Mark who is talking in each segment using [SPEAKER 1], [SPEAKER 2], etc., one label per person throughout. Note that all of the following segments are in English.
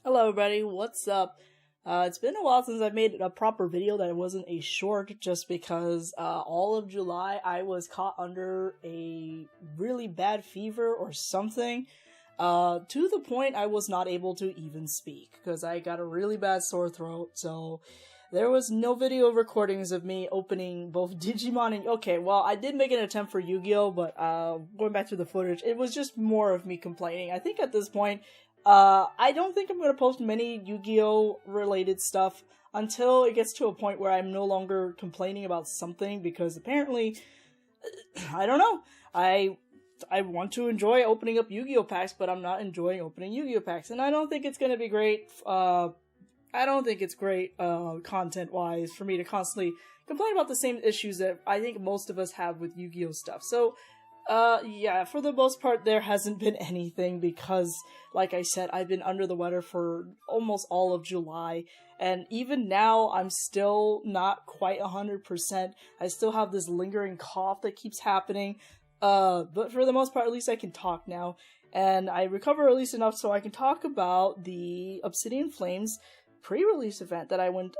[SPEAKER 1] Hello everybody, what's up? It's been a while since I've made a proper video that wasn't a short, just because all of July I was caught under a really bad fever or something, to the point I was not able to even speak, because I got a really bad sore throat, so there was no video recordings of me opening both Digimon and... Okay, well, I did make an attempt for Yu-Gi-Oh, but going back to the footage, it was just more of me complaining. I think at this point, I don't think I'm going to post many Yu-Gi-Oh! Related stuff until it gets to a point where I'm no longer complaining about something, because apparently, I don't know, I want to enjoy opening up Yu-Gi-Oh! Packs, but I'm not enjoying opening Yu-Gi-Oh! Packs, and I don't think it's going to be great, I don't think it's great, content-wise, for me to constantly complain about the same issues that I think most of us have with Yu-Gi-Oh! Stuff, so... yeah, for the most part, there hasn't been anything because, like I said, I've been under the weather for almost all of July, and even now, I'm still not quite 100%. I still have this lingering cough that keeps happening, but for the most part, at least I can talk now, and I recover at least enough so I can talk about the Obsidian Flames pre-release event that I went,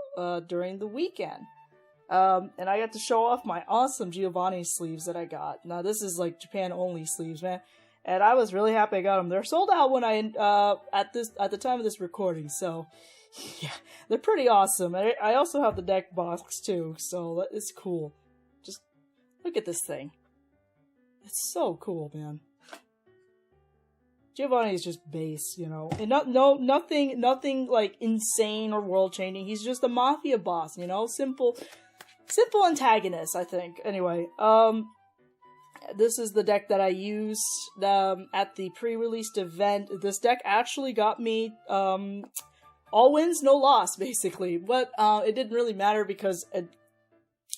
[SPEAKER 1] during the weekend. And I got to show off my awesome Giovanni sleeves that I got. Now, this is like Japan-only sleeves, man. And I was really happy I got them. They're sold out when at the time of this recording, so, yeah, they're pretty awesome. And I also have the deck box, too, so it's cool. Just, look at this thing. It's so cool, man. Giovanni is just base, you know, and nothing like insane or world-changing. He's just a mafia boss, you know, simple antagonist, I think. Anyway, this is the deck that I used at the pre-released event. This deck actually got me all wins, no loss, basically. But it didn't really matter because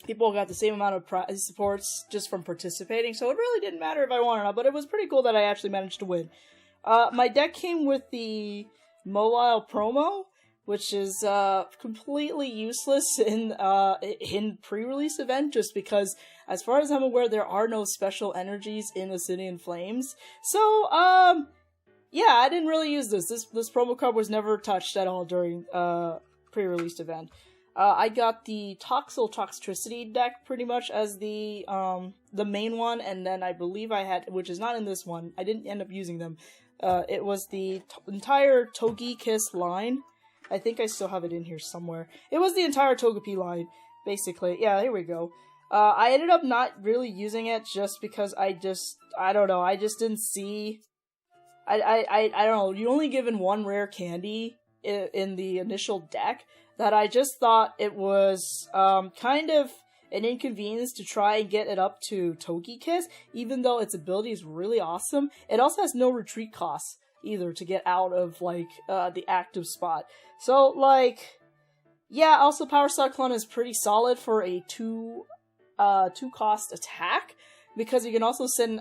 [SPEAKER 1] people got the same amount of prize supports just from participating, so it really didn't matter if I won or not. But it was pretty cool that I actually managed to win. My deck came with the mobile promo, which is completely useless in pre-release event, just because, as far as I'm aware, there are no special energies in Obsidian Flames. So, yeah, I didn't really use this. This promo card was never touched at all during pre-release event. I got the Toxtricity deck pretty much as the main one, and then I believe I had, which is not in this one, I didn't end up using them. It was the entire Togekiss line. I think I still have it in here somewhere. It was the entire Togepi line, basically. Yeah, here we go. I ended up not really using it just because I don't know, I just didn't see... I don't know, you only given one rare candy in the initial deck, that I just thought it was kind of an inconvenience to try and get it up to Togekiss, even though its ability is really awesome. It also has no retreat costs either to get out of, like, the active spot. So, like, yeah, also Power Cyclone is pretty solid for a two cost attack, because you can also send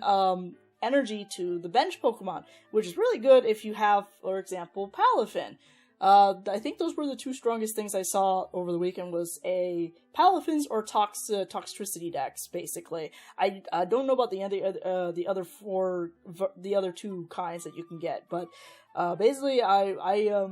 [SPEAKER 1] energy to the bench Pokemon, which is really good if you have, for example, Palafin. I think those were the two strongest things I saw over the weekend, was a Palafins or Toxtricity decks, basically. I don't know about the other two kinds that you can get, but basically I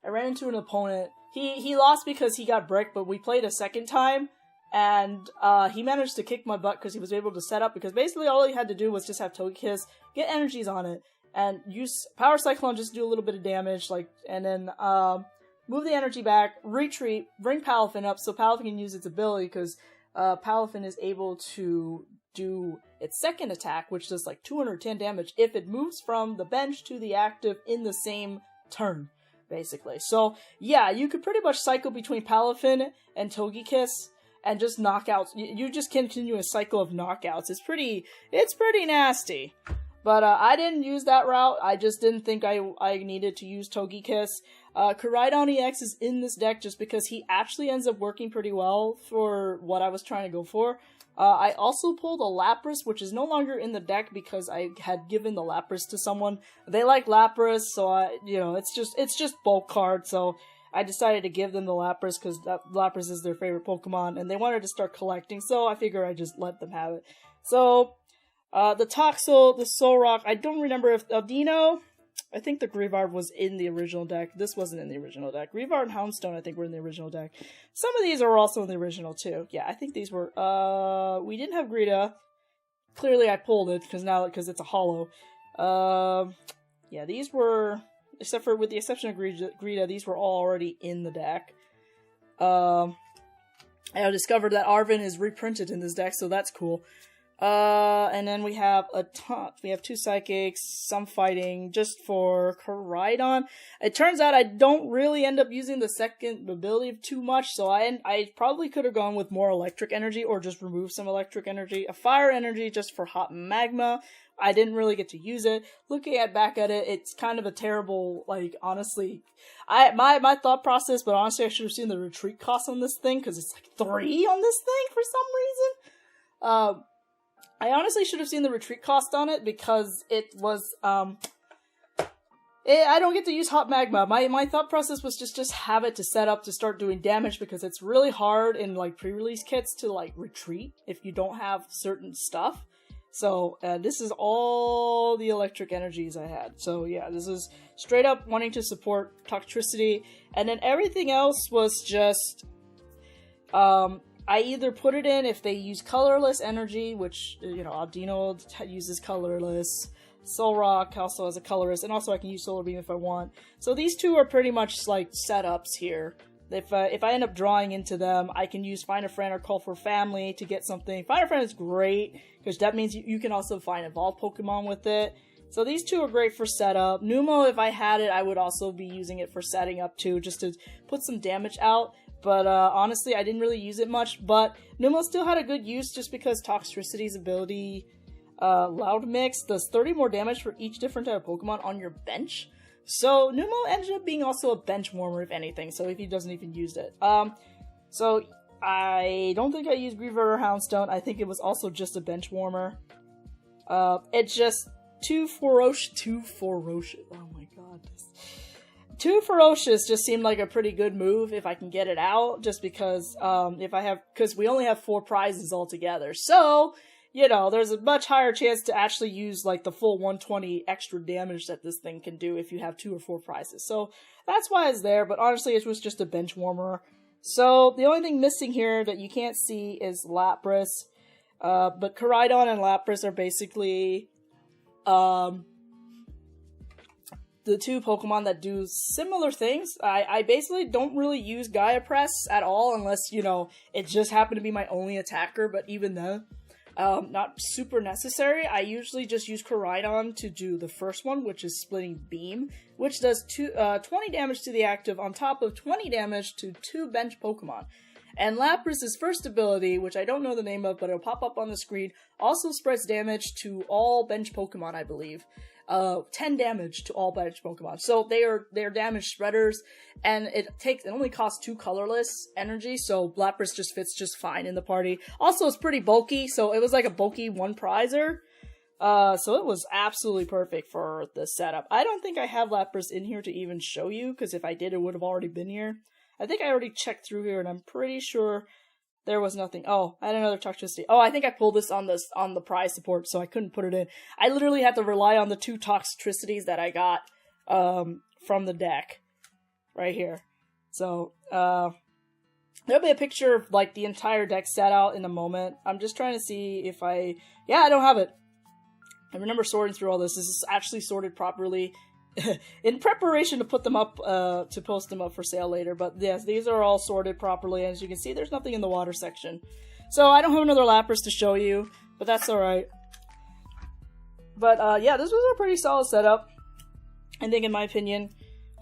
[SPEAKER 1] ran into an opponent. He lost because he got bricked, but we played a second time, and he managed to kick my butt because he was able to set up, because basically all he had to do was just have Togekiss, get energies on it, and use Power Cyclone just to do a little bit of damage, like, and then move the energy back, retreat, bring Palafin up so Palafin can use its ability, because Palafin is able to do its second attack, which does like 210 damage if it moves from the bench to the active in the same turn, basically. So yeah, you could pretty much cycle between Palafin and Togekiss and just knockouts. You just continue a cycle of knockouts. It's pretty nasty. But I didn't use that route. I just didn't think I needed to use Togekiss. Koraidon EX is in this deck just because he actually ends up working pretty well for what I was trying to go for. I also pulled a Lapras, which is no longer in the deck because I had given the Lapras to someone. They like Lapras, so it's just bulk card. So I decided to give them the Lapras because Lapras is their favorite Pokemon, and they wanted to start collecting. So I figure I just let them have it. So. The Toxel, the Solrock, I don't remember if Aldino, I think the Greavard was in the original deck. This wasn't in the original deck. Greavard and Houndstone, I think, were in the original deck. Some of these are also in the original, too. Yeah, I think these were... we didn't have Greta. Clearly, I pulled it, because it's a holo. Yeah, these were... Except for, with the exception of Greta, these were all already in the deck. I discovered that Arven is reprinted in this deck, so that's cool. And then we have a ton. We have 2 Psychics, some Fighting, just for Koraidon. It turns out I don't really end up using the second ability too much, so I probably could have gone with more Electric Energy, or just remove some Electric Energy. A Fire Energy just for Hot Magma. I didn't really get to use it. Looking back at it, it's kind of a terrible, like, honestly... My thought process, but honestly I should have seen the retreat cost on this thing, because it's like 3 on this thing for some reason. I honestly should have seen the retreat cost on it, because it was, I don't get to use Hot Magma. My thought process was just have it to set up to start doing damage, because it's really hard in, like, pre-release kits to, like, retreat if you don't have certain stuff. So, this is all the electric energies I had. So, yeah, this is straight up wanting to support Toxtricity. And then everything else was just, I either put it in if they use colorless energy, which, you know, Aldino uses colorless. Solrock also has a colorless, and also I can use Solar Beam if I want. So these two are pretty much, like, setups here. If I end up drawing into them, I can use Find a Friend or Call for Family to get something. Find a Friend is great, because that means you can also find evolved Pokemon with it. So these two are great for setup. Numel, if I had it, I would also be using it for setting up too, just to put some damage out. But honestly, I didn't really use it much. But Numel still had a good use, just because Toxtricity's ability, Loud Mix, does 30 more damage for each different type of Pokemon on your bench. So, Numel ended up being also a bench warmer, if anything, so if he doesn't even use it. So, I don't think I used Greavard or Houndstone. I think it was also just a bench warmer. It's just too ferocious. Oh my god. Too ferocious just seemed like a pretty good move if I can get it out, just because, because we only have 4 prizes altogether. So, you know, there's a much higher chance to actually use, like, the full 120 extra damage that this thing can do if you have 2 or 4 prizes. So, that's why it's there, but honestly, it was just a bench warmer. So, the only thing missing here that you can't see is Lapras. But Koraidon and Lapras are basically, the 2 Pokemon that do similar things. I basically don't really use Gaia Press at all, unless, you know, it just happened to be my only attacker, but even then... not super necessary. I usually just use Koraidon to do the first one, which is Splitting Beam, which does 20 damage to the active on top of 20 damage to 2 bench Pokemon. And Lapras' first ability, which I don't know the name of, but it'll pop up on the screen, also spreads damage to all bench Pokemon, I believe. 10 damage to all bench Pokemon. So they're damage spreaders, and it only costs 2 colorless energy, so Lapras just fits just fine in the party. Also, it's pretty bulky, so it was like a bulky 1 prizer. So it was absolutely perfect for the setup. I don't think I have Lapras in here to even show you, because if I did, it would have already been here. I think I already checked through here, and I'm pretty sure there was nothing. Oh, I had another Toxtricity. Oh, I think I pulled this on the prize support, so I couldn't put it in. I literally had to rely on the 2 Toxtricities that I got from the deck right here. So there'll be a picture of, like, the entire deck set out in a moment. I'm just trying to see if I don't have it. I remember sorting through all this. This is actually sorted properly in preparation to put them up, to post them up for sale later. But yes, these are all sorted properly. As you can see, there's nothing in the water section. So I don't have another Lapras to show you, but that's alright. But yeah, this was a pretty solid setup, I think, in my opinion.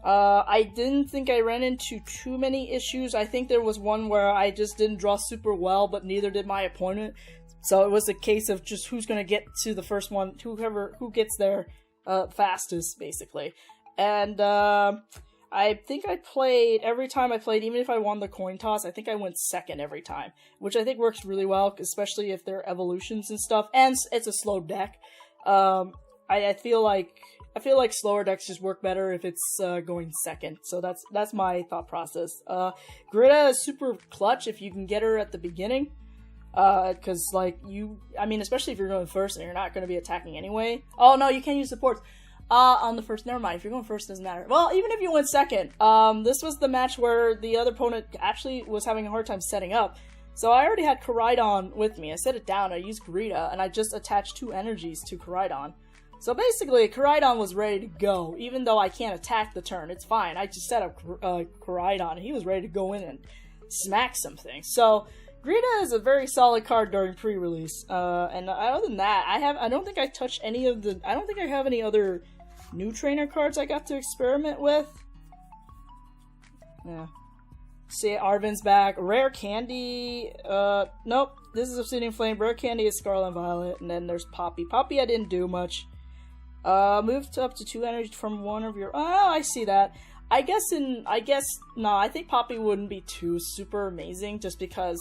[SPEAKER 1] I didn't think I ran into too many issues. I think there was one where I just didn't draw super well, but neither did my opponent. So it was a case of just who's going to get to the first one, who gets there fastest, basically. And I think I played, every time I played, even if I won the coin toss, I think I went second every time, which I think works really well, especially if they're evolutions and stuff, and it's a slow deck. I feel like slower decks just work better if it's going second, so that's my thought process. Greta is super clutch if you can get her at the beginning, because, like, especially if you're going first and you're not going to be attacking anyway. Oh, no, you can't use supports. On the first, never mind. If you're going first, it doesn't matter. Well, even if you went second, this was the match where the other opponent actually was having a hard time setting up. So I already had Koraidon with me. I set it down, I used Greta, and I just attached 2 energies to Koraidon. So basically, Koraidon was ready to go, even though I can't attack the turn. It's fine. I just set up Koraidon, and he was ready to go in and smack something. So Greta is a very solid card during pre-release. And other than that, I don't think I touched any of the. I don't think I have any other new trainer cards I got to experiment with. Yeah. See, Arven's back. Rare Candy. Nope. This is Obsidian Flame. Rare Candy is Scarlet and Violet. And then there's Poppy. Poppy, I didn't do much. Moved up to 2 energy from one of your. Oh, I see that. I think Poppy wouldn't be too super amazing just because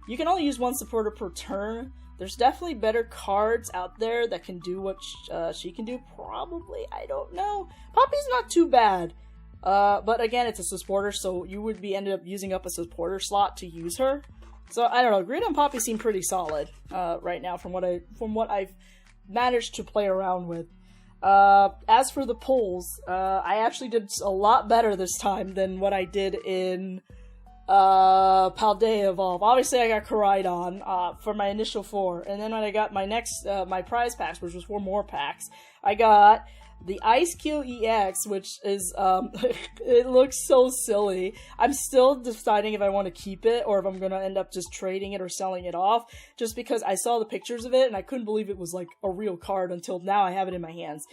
[SPEAKER 1] you can only use 1 supporter per turn. There's definitely better cards out there that can do what she can do. Probably. I don't know. Poppy's not too bad. But again, it's a supporter, so you would be ended up using up a supporter slot to use her. So I don't know. Greta and Poppy seem pretty solid right now from what I've managed to play around with. As for the pulls, I actually did a lot better this time than what I did in Paldea Evolve. Obviously, I got Koraidon for my initial 4, and then when I got my next my prize packs, which was 4 more packs, I got the Ice Kill EX, which is, it looks so silly. I'm still deciding if I want to keep it or if I'm going to end up just trading it or selling it off, just because I saw the pictures of it and I couldn't believe it was like a real card until now I have it in my hands.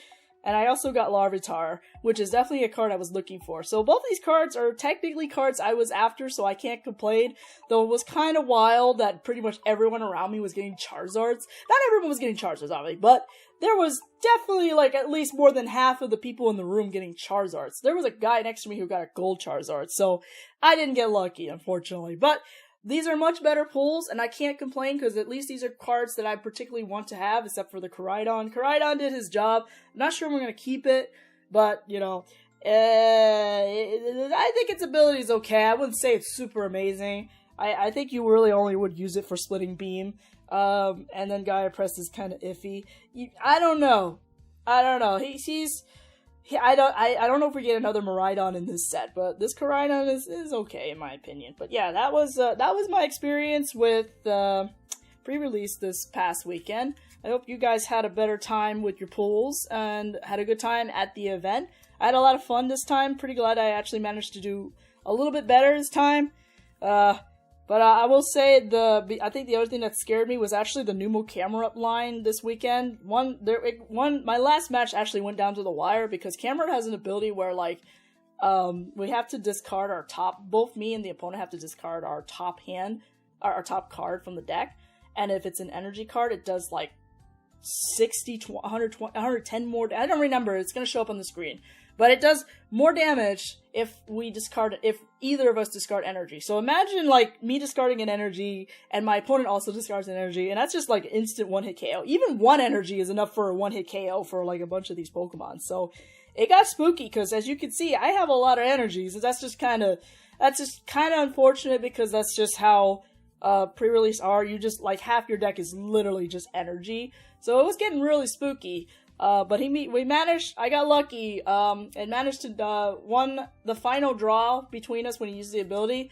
[SPEAKER 1] And I also got Larvitar, which is definitely a card I was looking for. So both these cards are technically cards I was after, so I can't complain. Though it was kind of wild that pretty much everyone around me was getting Charizards. Not everyone was getting Charizards, obviously, but there was definitely like at least more than half of the people in the room getting Charizards. There was a guy next to me who got a gold Charizard, so I didn't get lucky, unfortunately. But these are much better pulls, and I can't complain because at least these are cards that I particularly want to have, except for the Koraidon. Koraidon did his job. I'm not sure I'm going to keep it, but, you know, I think its ability is okay. I wouldn't say it's super amazing. I think you really only would use it for splitting beam, and then Gaia Press is kind of iffy. I don't know. I don't know. I don't know if we get another Miraidon in this set, but this Koraidon is okay in my opinion. But yeah, that was my experience with pre-release this past weekend. I hope you guys had a better time with your pulls and had a good time at the event. I had a lot of fun this time. Pretty glad I actually managed to do a little bit better this time. But I will say I think the other thing that scared me was actually the Numo camera up line this weekend. My last match actually went down to the wire because Camera has an ability where like we have to discard our top. Both me and the opponent have to discard our top our top card from the deck, and if it's an energy card, it does like 60, 120, 110 more. I don't remember. It's gonna show up on the screen. But it does more damage if either of us discard energy. So imagine like me discarding an energy and my opponent also discards an energy, and that's just like instant 1-hit KO. Even 1 energy is enough for a 1-hit KO for like a bunch of these Pokemon. So it got spooky because as you can see, I have a lot of energies. And that's just kind of unfortunate because that's just how pre-release are. You just like half your deck is literally just energy. So it was getting really spooky. But we managed, I got lucky, and managed to, won the final draw between us when he used the ability.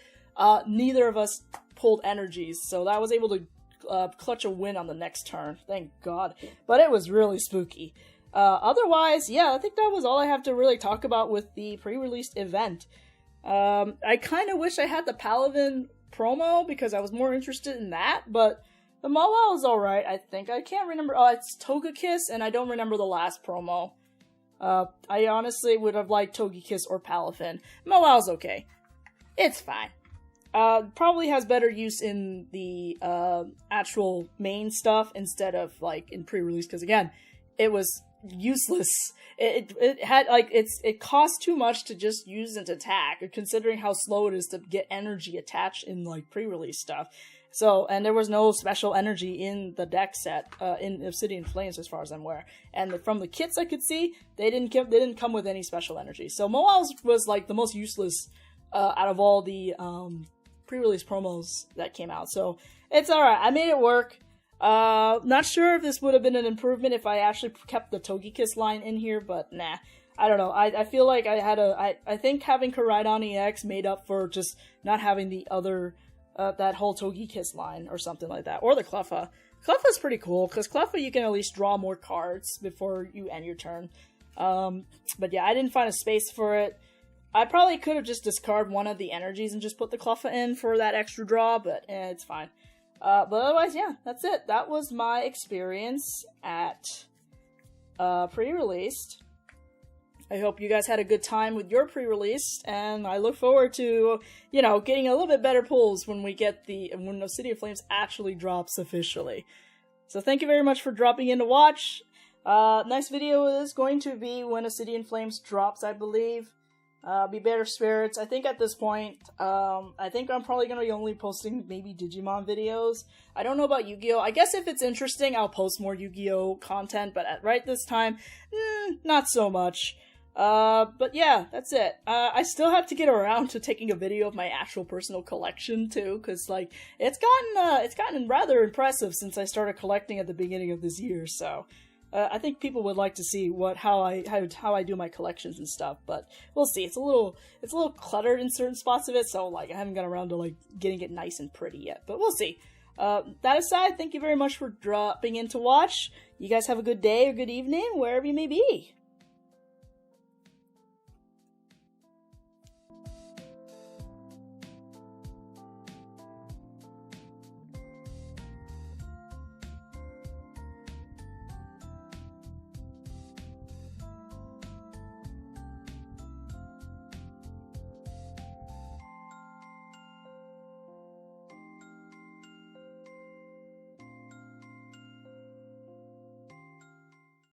[SPEAKER 1] Neither of us pulled energies, so I was able to, clutch a win on the next turn. Thank God. But it was really spooky. Otherwise, yeah, I think that was all I have to really talk about with the pre-released event. I kind of wish I had the Paladin promo because I was more interested in that, but the Mawile is alright, I think. I can't remember. Oh, it's Togekiss, and I don't remember the last promo. I honestly would have liked Togekiss or Palafin. Mawile's okay. It's fine. Probably has better use in the actual main stuff instead of like in pre-release, because again, it was useless. It had like it cost too much to just use and attack, considering how slow it is to get energy attached in like pre-release stuff. So, and there was no special energy in the deck set, in Obsidian Flames as far as I'm aware. And from the kits I could see, they didn't come with any special energy. So Mawile was like the most useless, out of all the, pre-release promos that came out. So, it's alright. I made it work. Not sure if this would have been an improvement if I actually kept the Togekiss line in here, but nah. I don't know. I feel like I think having Koraidon EX made up for just not having the other, that whole Togekiss line or something like that. Or the Cleffa. Cleffa's pretty cool, because Cleffa you can at least draw more cards before you end your turn. But yeah, I didn't find a space for it. I probably could have just discarded one of the energies and just put the Cleffa in for that extra draw, but it's fine. But otherwise, yeah, that's it. That was my experience at pre-released. I hope you guys had a good time with your pre-release, and I look forward to, you know, getting a little bit better pulls when when Obsidian Flames actually drops officially. So thank you very much for dropping in to watch. Next video is going to be when Obsidian Flames drops, I believe. Be Better Spirits. I think at this point, I think I'm probably going to be only posting maybe Digimon videos. I don't know about Yu-Gi-Oh! I guess if it's interesting, I'll post more Yu-Gi-Oh! Content, but right this time, not so much. But yeah, that's it. I still have to get around to taking a video of my actual personal collection too, because like it's gotten rather impressive since I started collecting at the beginning of this year. So I think people would like to see how I do my collections and stuff. But we'll see. It's a little cluttered in certain spots of it, so like I haven't got around to like getting it nice and pretty yet. But we'll see. That aside, thank you very much for dropping in to watch. You guys have a good day or good evening, wherever you may be.